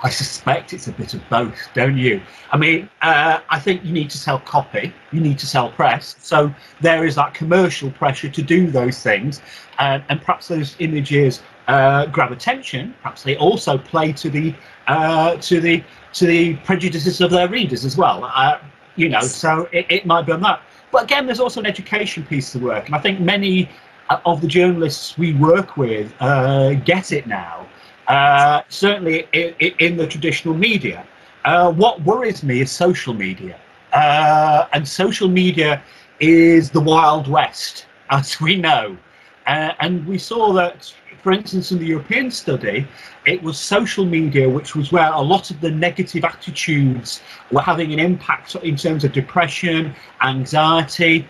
I suspect it's a bit of both, don't you? I mean, I think you need to sell copy, you need to sell press, so there is that commercial pressure to do those things, and perhaps those images grab attention. Perhaps they also play to the prejudices of their readers as well. You know, so it might be on that. But again, there's also an education piece to work, and I think many of the journalists we work with get it now. Certainly in the traditional media. What worries me is social media. And social media is the Wild West, as we know. And we saw that, for instance, in the European study, it was social media which was where a lot of the negative attitudes were having an impact in terms of depression, anxiety,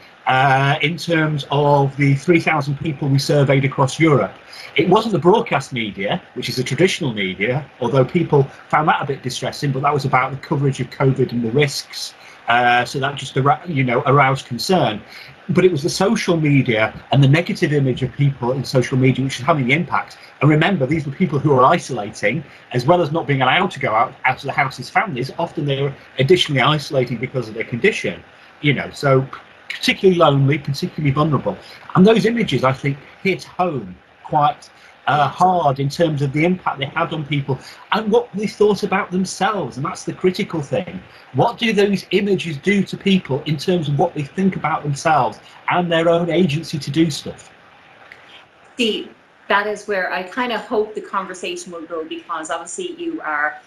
in terms of the 3,000 people we surveyed across Europe. It wasn't the broadcast media, which is a traditional media, although people found that a bit distressing, but that was about the coverage of COVID and the risks. So that just aroused concern. But it was the social media and the negative image of people in social media which was having the impact. And remember, these were people who are isolating, as well as not being allowed to go out of the house as families. Often they were additionally isolating because of their condition, so particularly lonely, particularly vulnerable. And those images, I think, hit home quite hard in terms of the impact they had on people and what they thought about themselves. And that's the critical thing. What do those images do to people in terms of what they think about themselves and their own agency to do stuff? See, that is where I kind of hope the conversation will go, because obviously you are,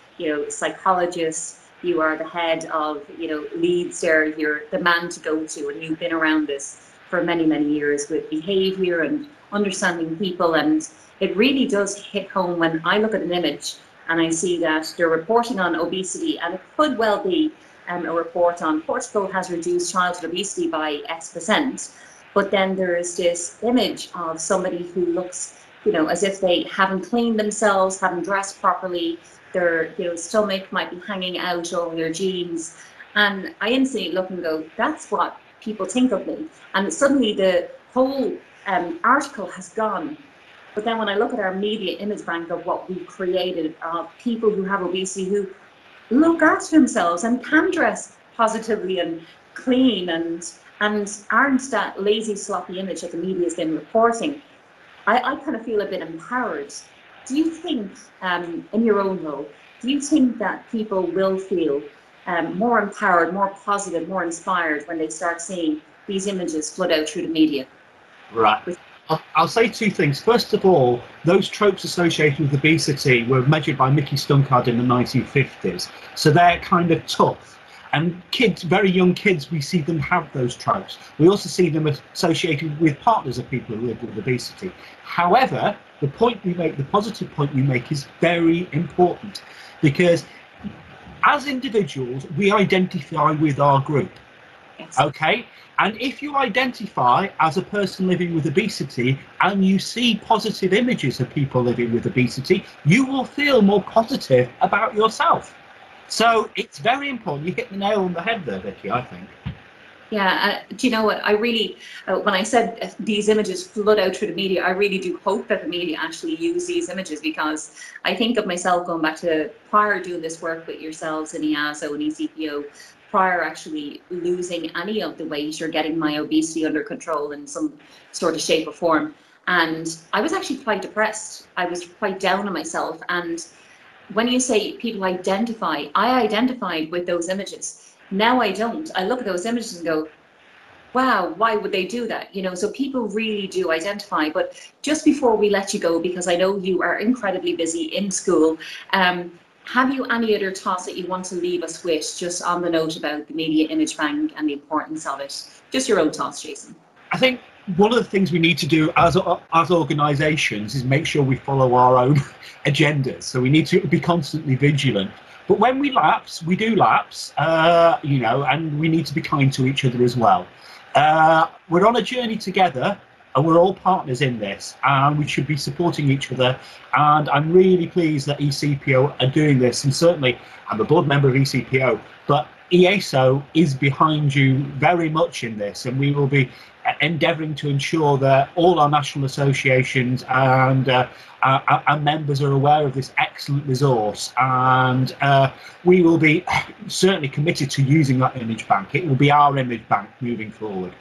psychologists, you are the head of, Leeds there, you're the man to go to, and you've been around this for many, many years with behavior and understanding people. And it really does hit home when I look at an image and I see that they're reporting on obesity, and it could well be a report on Portugal has reduced childhood obesity by X%, but then there is this image of somebody who looks, as if they haven't cleaned themselves, haven't dressed properly, their stomach might be hanging out over their jeans, and I instantly look and go, that's what people think of me. And suddenly the whole article has gone. But then when I look at our media image bank of what we've created of people who have obesity, who look after themselves and can dress positively and clean and aren't that lazy, sloppy image that the media has been reporting, I kind of feel a bit empowered. Do you think, in your own role, do you think that people will feel more empowered, more positive, more inspired when they start seeing these images flood out through the media? Right. I'll say two things. First of all, those tropes associated with obesity were measured by Mickey Stunkard in the 1950s. So they're kind of tough. And kids, very young kids, we see them have those tropes. We also see them associated with partners of people who live with obesity. However, the point we make, the positive point you make, is very important, because as individuals, we identify with our group. Yes. Okay? And if you identify as a person living with obesity and you see positive images of people living with obesity, you will feel more positive about yourself. So it's very important. You hit the nail on the head there, Vicky, I think. Yeah, do you know what? I really, when I said these images flood out through the media, I really do hope that the media actually use these images, because I think of myself going back to prior doing this work with yourselves in EASO and ECPO, prior actually losing any of the weight or getting my obesity under control in some sort of shape or form. And I was actually quite depressed. I was quite down on myself. And when you say people identify, I identified with those images. Now I don't. I look at those images and go, wow, why would they do that? You know, so people really do identify. But just before we let you go, because I know you are incredibly busy in school, have you any other thoughts that you want to leave us with, just on the note about the media image bank and the importance of it? Just your own thoughts, Jason. I think one of the things we need to do as organisations is make sure we follow our own agendas. So we need to be constantly vigilant. But when we lapse, we do lapse, you know, and we need to be kind to each other as well. We're on a journey together, and we're all partners in this, and we should be supporting each other. And I'm really pleased that ECPO are doing this, and certainly I'm a board member of ECPO, but EASO is behind you very much in this, and we will be endeavouring to ensure that all our national associations and our members are aware of this excellent resource, and we will be certainly committed to using that image bank. It will be our image bank moving forward.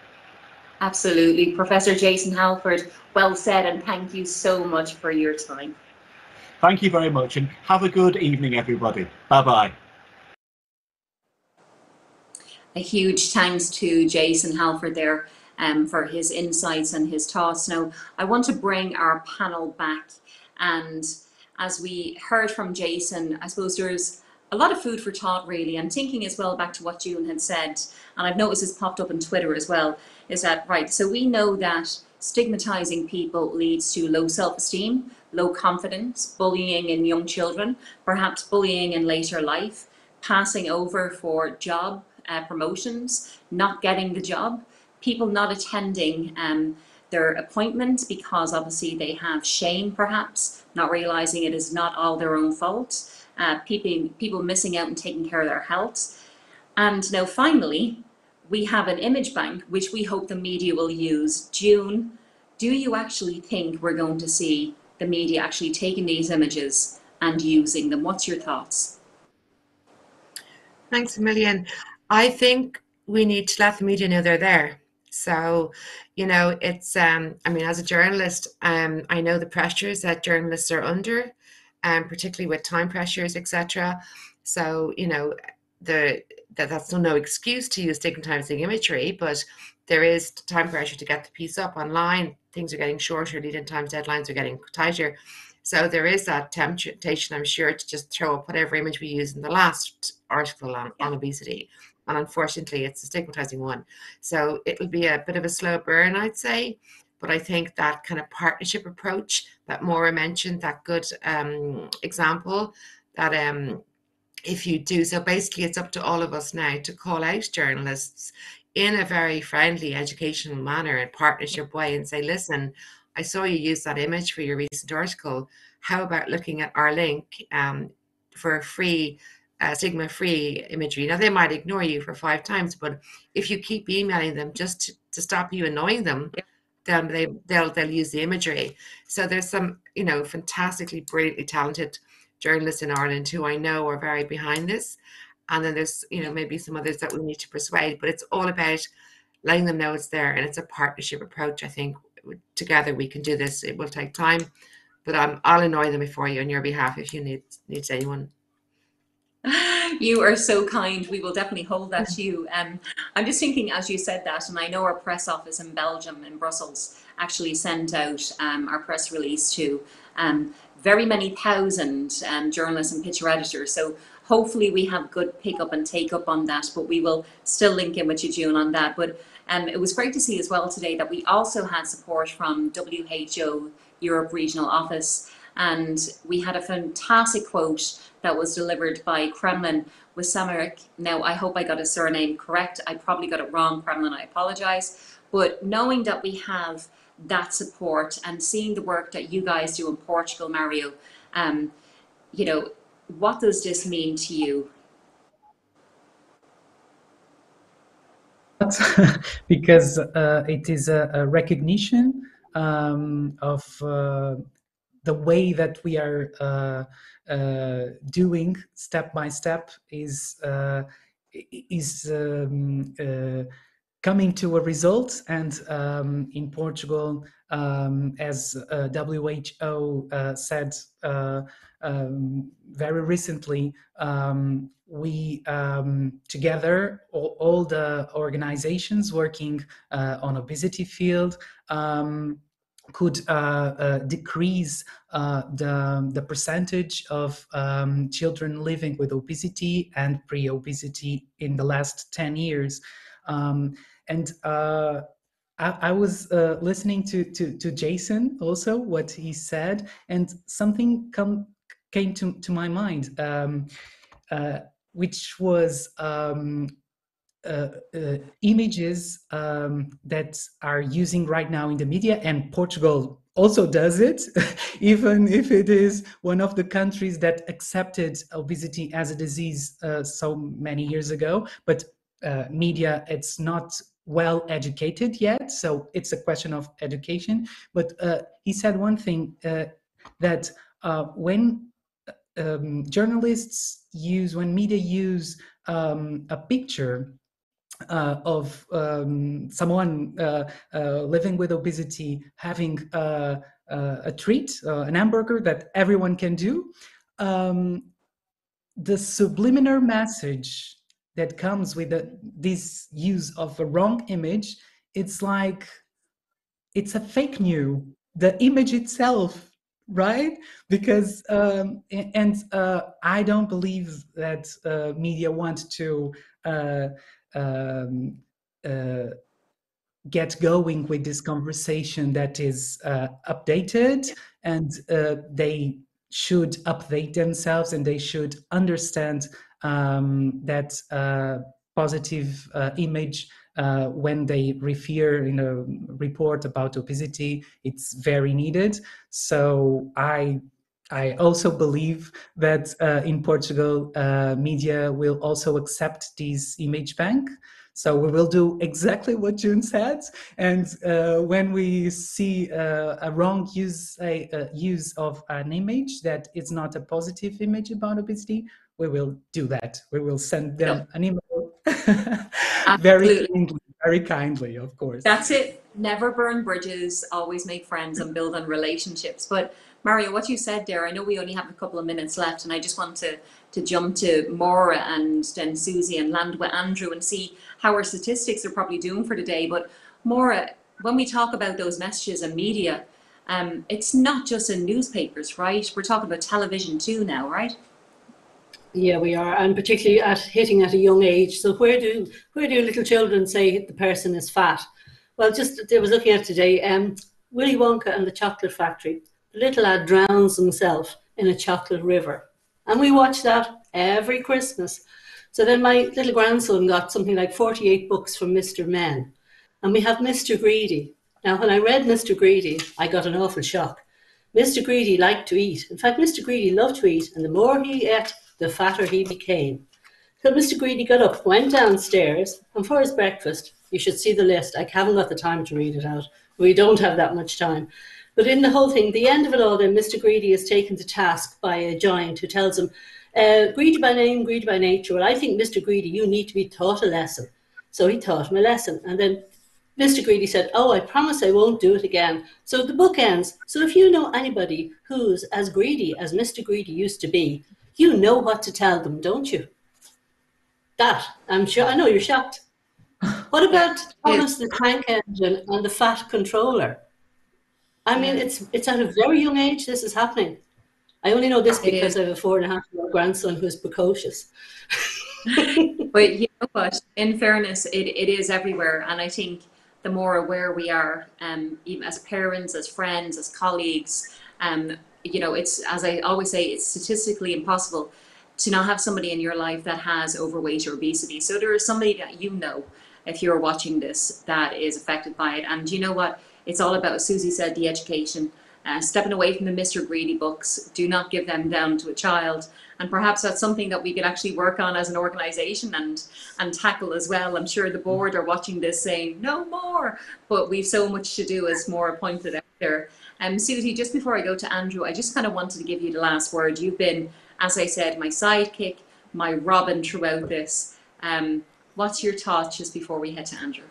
Absolutely. Professor Jason Halford, well said, and thank you so much for your time. Thank you very much, and have a good evening, everybody. Bye-bye. A huge thanks to Jason Halford there for his insights and his thoughts. Now, I want to bring our panel back, and as we heard from Jason, I suppose there's a lot of food for thought, really, and thinking as well back to what June had said, and I've noticed this popped up on Twitter as well, is that, right, so we know that stigmatizing people leads to low self-esteem, low confidence, bullying in young children, perhaps bullying in later life, passing over for job promotions, not getting the job, people not attending their appointments because obviously they have shame, perhaps, not realizing it is not all their own fault, people missing out and taking care of their health. And now finally, we have an image bank, which we hope the media will use. June, do you actually think we're going to see the media actually taking these images and using them? What's your thoughts? Thanks a million. I think we need to let the media know they're there. So, you know, it's, I mean, as a journalist, I know the pressures that journalists are under, particularly with time pressures, etc. So, you know, that's no excuse to use stigmatizing imagery, but there is time pressure to get the piece up online. Things are getting shorter, lead-in times, deadlines are getting tighter. So there is that temptation, I'm sure, to just throw up whatever image we used in the last article on obesity. And unfortunately, it's a stigmatizing one. So it'll be a bit of a slow burn, I'd say. But I think that kind of partnership approach that Maury mentioned, that good example, that if you do, so basically it's up to all of us now to call out journalists in a very friendly, educational manner and partnership way and say, listen, I saw you use that image for your recent article. How about looking at our link for free, stigma-free imagery? Now, they might ignore you for 5 times, but if you keep emailing them just to stop you annoying them, then they'll use the imagery. So there's some, you know, fantastically, brilliantly talented journalists in Ireland who I know are very behind this. And then there's, you know, maybe some others that we need to persuade, but it's all about letting them know it's there, and it's a partnership approach. I think together we can do this. It will take time, but I'll annoy them for you on your behalf if you need anyone. You are so kind. We will definitely hold that to you. I'm just thinking, as you said that, and I know our press office in Belgium, in Brussels, actually sent out our press release to very many thousand journalists and picture editors. So hopefully we have good pick up and take up on that, but we will still link in with you, June, on that. But it was great to see as well today that we also had support from WHO Europe Regional Office, and we had a fantastic quote that was delivered by Kremlin with Samarik. Now, I hope I got his surname correct. I probably got it wrong, Kremlin, I apologize. But knowing that we have that support and seeing the work that you guys do in Portugal, Mario, you know, what does this mean to you? because it is a recognition of the way that we are doing step by step is coming to a result. And in Portugal, as WHO said very recently, we together, all the organizations working on obesity field, could decrease the percentage of children living with obesity and pre-obesity in the last 10 years. And I was listening to Jason also, what he said, and something came to my mind, which was images that are using right now in the media, and Portugal also does it, even if it is one of the countries that accepted obesity as a disease so many years ago. But media, it's not well educated yet, so it's a question of education. But he said one thing, that when journalists use, when media use a picture of someone living with obesity having a treat, an hamburger that everyone can do, the subliminal message that comes with this use of a wrong image, it's like it's a fake news, the image itself, right? Because I don't believe that media want to get going with this conversation that is updated, and they should update themselves, and they should understand that positive image when they refer in a report about obesity, it's very needed. So I also believe that in Portugal, media will also accept this image bank. So we will do exactly what June said. And when we see a wrong use of an image that is not a positive image about obesity, we will do that. We will send them an email very kindly, of course. That's it. Never burn bridges, always make friends and build on relationships. But Mario, what you said there, I know we only have a couple of minutes left, and I just want to jump to Maura and then Susie and land with Andrew and see how our statistics are probably doing for today. But Maura, when we talk about those messages and media, it's not just in newspapers, right? We're talking about television too now, right? Yeah, we are, and particularly hitting at a young age. So where do little children say the person is fat? Well, I was looking at today, Willy Wonka and the Chocolate Factory. The little lad drowns himself in a chocolate river, and we watch that every Christmas. So then my little grandson got something like 48 books from Mr. Men, and we have Mr. Greedy. Now, when I read Mr. Greedy, I got an awful shock. Mr. Greedy liked to eat. In fact, Mr. Greedy loved to eat, and the more he ate, the fatter he became. So Mr. Greedy got up, went downstairs, and for his breakfast, you should see the list. I haven't got the time to read it out. We don't have that much time. But in the whole thing, the end of it all, then Mr. Greedy is taken to task by a giant who tells him, greedy by name, greedy by nature. Well, I think, Mr. Greedy, you need to be taught a lesson. So he taught him a lesson. And then Mr. Greedy said, oh, I promise I won't do it again. So the book ends. So if you know anybody who's as greedy as Mr. Greedy used to be, you know what to tell them, don't you? That, I'm sure, I know you're shocked. What about Thomas the Tank Engine and the Fat Controller? I mean, it's at a very young age this is happening. I only know this because I have a 4.5-year-old grandson who's precocious. But you know what, in fairness, it is everywhere. And I think the more aware we are, even as parents, as friends, as colleagues, you know, it's, as I always say, it's statistically impossible to not have somebody in your life that has overweight or obesity. So there is somebody that you know, if you're watching this, that is affected by it. And you know what? It's all about, as Susie said, the education. stepping away from the Mr. Greedy books. Do not give them down to a child. And perhaps that's something that we could actually work on as an organisation and tackle as well. I'm sure the board are watching this saying, no more, but we've so much to do, as Maura pointed out there. Susie, just before I go to Andrew, I just kind of wanted to give you the last word. You've been, as I said, my sidekick, my Robin throughout this. What's your thoughts just before we head to Andrew?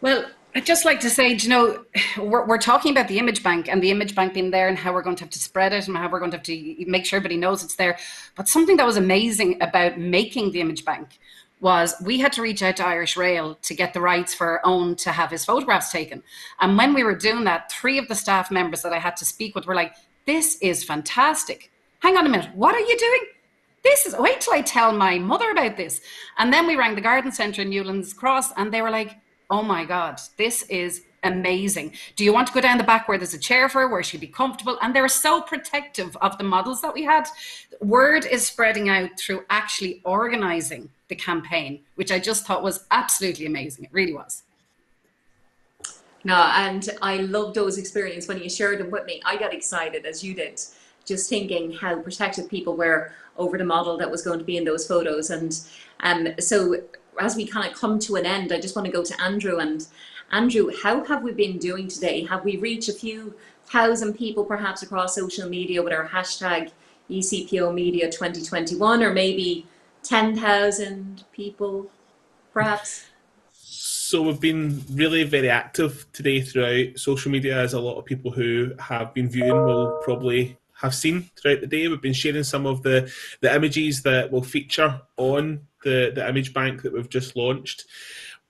Well, I'd just like to say, you know, we're talking about the image bank and the image bank being there and how we're going to have to spread it and how we're going to have to make sure everybody knows it's there. But something that was amazing about making the image bank was we had to reach out to Irish Rail to get the rights for Owen to have his photographs taken. And when we were doing that, 3 of the staff members that I had to speak with were like, this is fantastic. Hang on a minute, what are you doing? This is, wait till I tell my mother about this. And then we rang the garden centre in Newlands Cross and they were like, oh my God, this is amazing. Do you want to go down the back where there's a chair for her, where she'd be comfortable? And they were so protective of the models that we had. Word is spreading out through actually organising the campaign, which I just thought was absolutely amazing. It really was. No, and I loved those experiences when you shared them with me. I got excited as you did, just thinking how protective people were over the model that was going to be in those photos. And so as we kind of come to an end, I just want to go to Andrew. And Andrew, how have we been doing today? Have we reached a few thousand people perhaps across social media with our hashtag ECPO Media 2021, or maybe 10,000 people perhaps? So we've been really very active today throughout social media, as a lot of people who have been viewing will probably have seen throughout the day. We've been sharing some of the images that will feature on the image bank that we've just launched.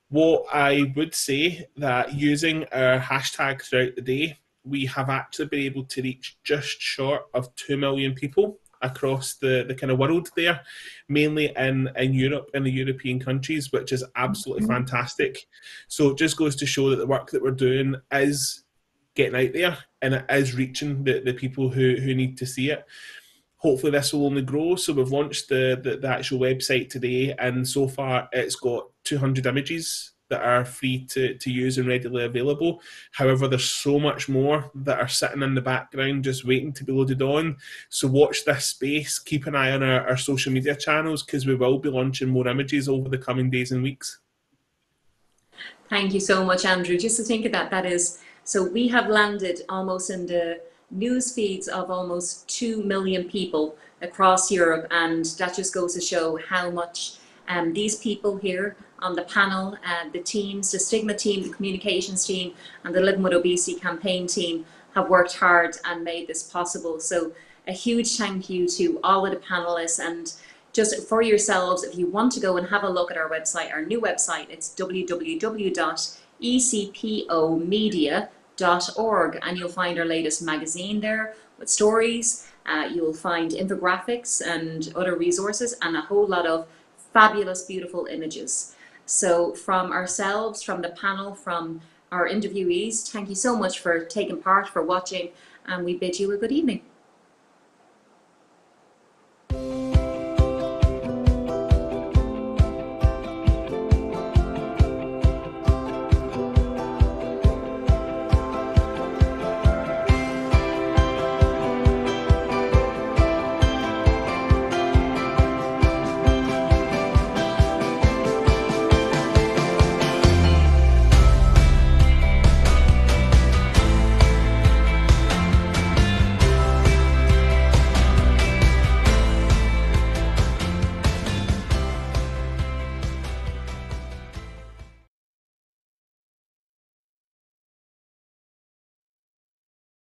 What I would say that using our hashtag throughout the day, we have actually been able to reach just short of 2 million people across the kind of world there, mainly in Europe and the European countries, which is absolutely fantastic. So it just goes to show that the work that we're doing is getting out there and it is reaching the people who need to see it. Hopefully this will only grow. So we've launched the actual website today, and so far it's got 200 images that are free to use and readily available. However, there's so much more that are sitting in the background just waiting to be loaded on. So watch this space, keep an eye on our social media channels, because we will be launching more images over the coming days and weeks. Thank you so much, Andrew. Just to think of that, that is, so we have landed almost in the news feeds of almost 2 million people across Europe, and that just goes to show how much these people here on the panel, the teams, the stigma team, the communications team, and the Living with Obesity campaign team have worked hard and made this possible. So a huge thank you to all of the panelists. And just for yourselves, if you want to go and have a look at our website, our new website, it's www.ecpomedia.org, and you'll find our latest magazine there with stories. You'll find infographics and other resources and a whole lot of fabulous, beautiful images. So from ourselves, from the panel, from our interviewees, thank you so much for taking part, for watching, and we bid you a good evening.